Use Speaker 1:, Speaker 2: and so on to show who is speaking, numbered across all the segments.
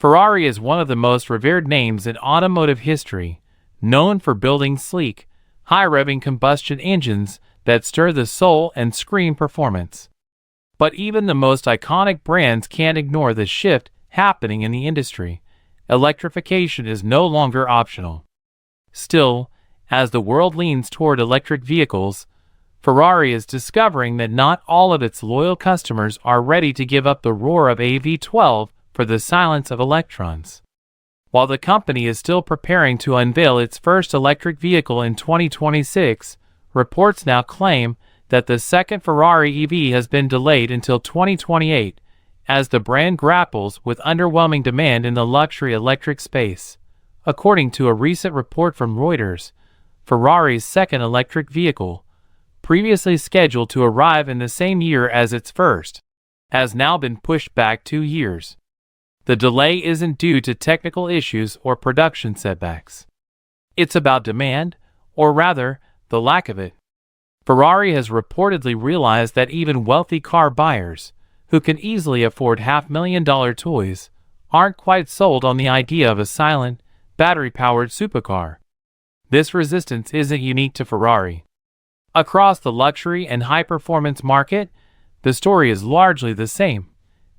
Speaker 1: Ferrari is one of the most revered names in automotive history, known for building sleek, high-revving combustion engines that stir the soul and scream performance. But even the most iconic brands can't ignore the shift happening in the industry. Electrification is no longer optional. Still, as the world leans toward electric vehicles, Ferrari is discovering that not all of its loyal customers are ready to give up the roar of a V12 for the silence of electrons. While the company is still preparing to unveil its first electric vehicle in 2026, reports now claim that the second Ferrari EV has been delayed until 2028, as the brand grapples with underwhelming demand in the luxury electric space. According to a recent report from Reuters, Ferrari's second electric vehicle, previously scheduled to arrive in the same year as its first, has now been pushed back 2 years. The delay isn't due to technical issues or production setbacks. It's about demand, or rather, the lack of it. Ferrari has reportedly realized that even wealthy car buyers, who can easily afford $500,000 toys, aren't quite sold on the idea of a silent, battery-powered supercar. This resistance isn't unique to Ferrari. Across the luxury and high-performance market, the story is largely the same.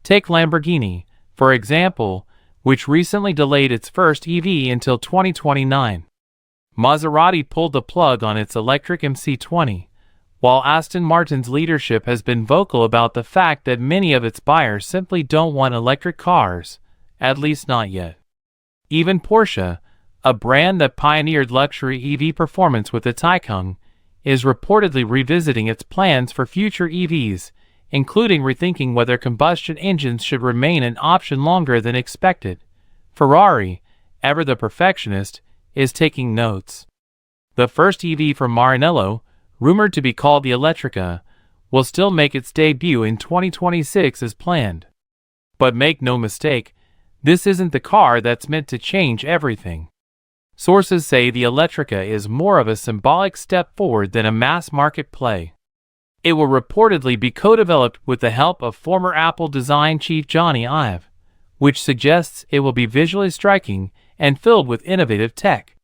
Speaker 1: Take Lamborghini, for example, which recently delayed its first EV until 2029. Maserati pulled the plug on its electric MC20, while Aston Martin's leadership has been vocal about the fact that many of its buyers simply don't want electric cars, at least not yet. Even Porsche, a brand that pioneered luxury EV performance with its Taycan, is reportedly revisiting its plans for future EVs, including rethinking whether combustion engines should remain an option longer than expected. Ferrari, ever the perfectionist, is taking notes. The first EV from Maranello, rumored to be called the Elettrica, will still make its debut in 2026 as planned. But make no mistake, this isn't the car that's meant to change everything. Sources say the Elettrica is more of a symbolic step forward than a mass-market play. It will reportedly be co-developed with the help of former Apple design chief Jony Ive, which suggests it will be visually striking and filled with innovative tech.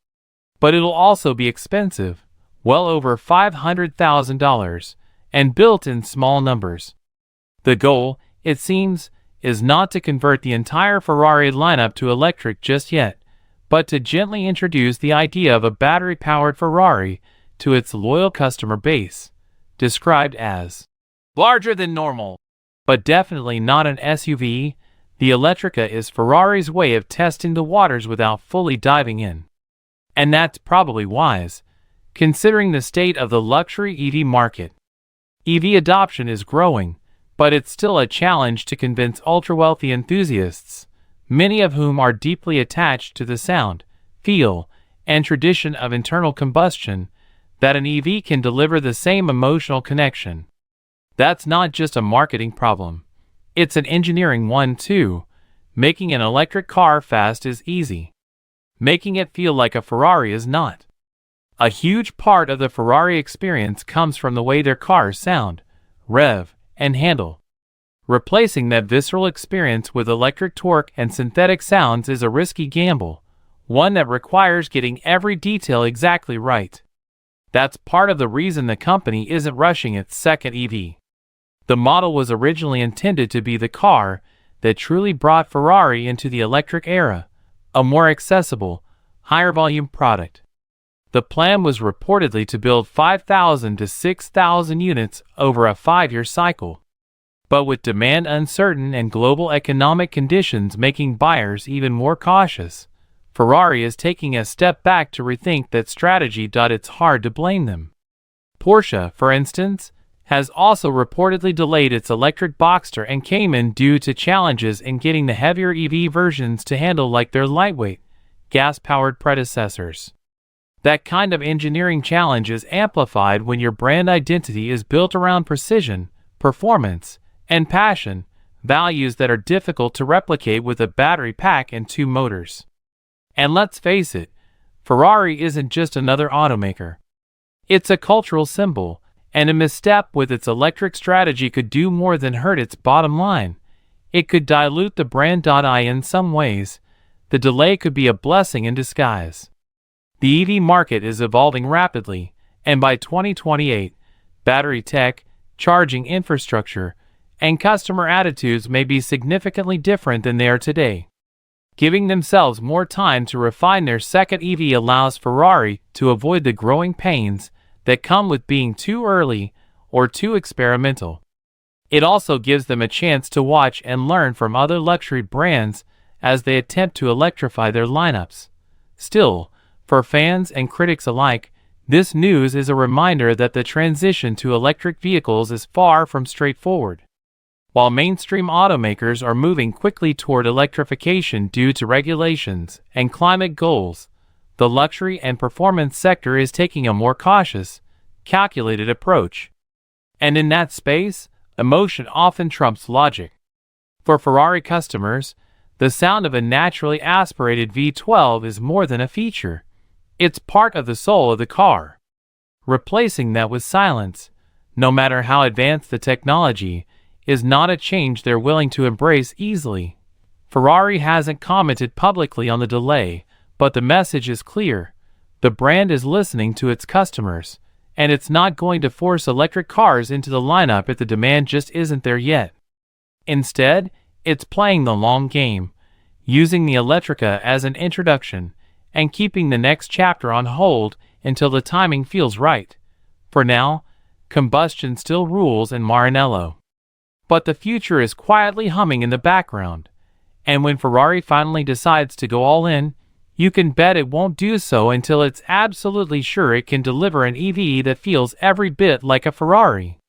Speaker 1: But it'll also be expensive, well over $500,000, and built in small numbers. The goal, it seems, is not to convert the entire Ferrari lineup to electric just yet, but to gently introduce the idea of a battery-powered Ferrari to its loyal customer base, described as larger than normal, but definitely not an SUV. The Elettrica is Ferrari's way of testing the waters without fully diving in. And that's probably wise, considering the state of the luxury EV market. EV adoption is growing, but it's still a challenge to convince ultra-wealthy enthusiasts, many of whom are deeply attached to the sound, feel, and tradition of internal combustion, that an EV can deliver the same emotional connection. That's not just a marketing problem. It's an engineering one too. Making an electric car fast is easy. Making it feel like a Ferrari is not. A huge part of the Ferrari experience comes from the way their cars sound, rev, and handle. Replacing that visceral experience with electric torque and synthetic sounds is a risky gamble, one that requires getting every detail exactly right. That's part of the reason the company isn't rushing its second EV. The model was originally intended to be the car that truly brought Ferrari into the electric era, a more accessible, higher volume product. The plan was reportedly to build 5,000 to 6,000 units over a 5-year cycle. But with demand uncertain and global economic conditions making buyers even more cautious, Ferrari is taking a step back to rethink that strategy. It's hard to blame them. Porsche, for instance, has also reportedly delayed its electric Boxster and Cayman due to challenges in getting the heavier EV versions to handle like their lightweight, gas-powered predecessors. That kind of engineering challenge is amplified when your brand identity is built around precision, performance, and passion, values that are difficult to replicate with a battery pack and 2 motors. And let's face it, Ferrari isn't just another automaker. It's a cultural symbol, and a misstep with its electric strategy could do more than hurt its bottom line. it could dilute the brand. In some ways, the delay could be a blessing in disguise. The EV market is evolving rapidly, and by 2028, battery tech, charging infrastructure, and customer attitudes may be significantly different than they are today. Giving themselves more time to refine their second EV allows Ferrari to avoid the growing pains that come with being too early or too experimental. It also gives them a chance to watch and learn from other luxury brands as they attempt to electrify their lineups. Still, for fans and critics alike, this news is a reminder that the transition to electric vehicles is far from straightforward. While mainstream automakers are moving quickly toward electrification due to regulations and climate goals, the luxury and performance sector is taking a more cautious, calculated approach. And in that space, emotion often trumps logic. For Ferrari customers, the sound of a naturally aspirated V12 is more than a feature. It's part of the soul of the car. Replacing that with silence, no matter how advanced the technology, is not a change they're willing to embrace easily. Ferrari hasn't commented publicly on the delay, but the message is clear. The brand is listening to its customers, and it's not going to force electric cars into the lineup if the demand just isn't there yet. Instead, it's playing the long game, using the Elettrica as an introduction, and keeping the next chapter on hold until the timing feels right. For now, combustion still rules in Maranello. But the future is quietly humming in the background, and when Ferrari finally decides to go all in, you can bet it won't do so until it's absolutely sure it can deliver an EV that feels every bit like a Ferrari.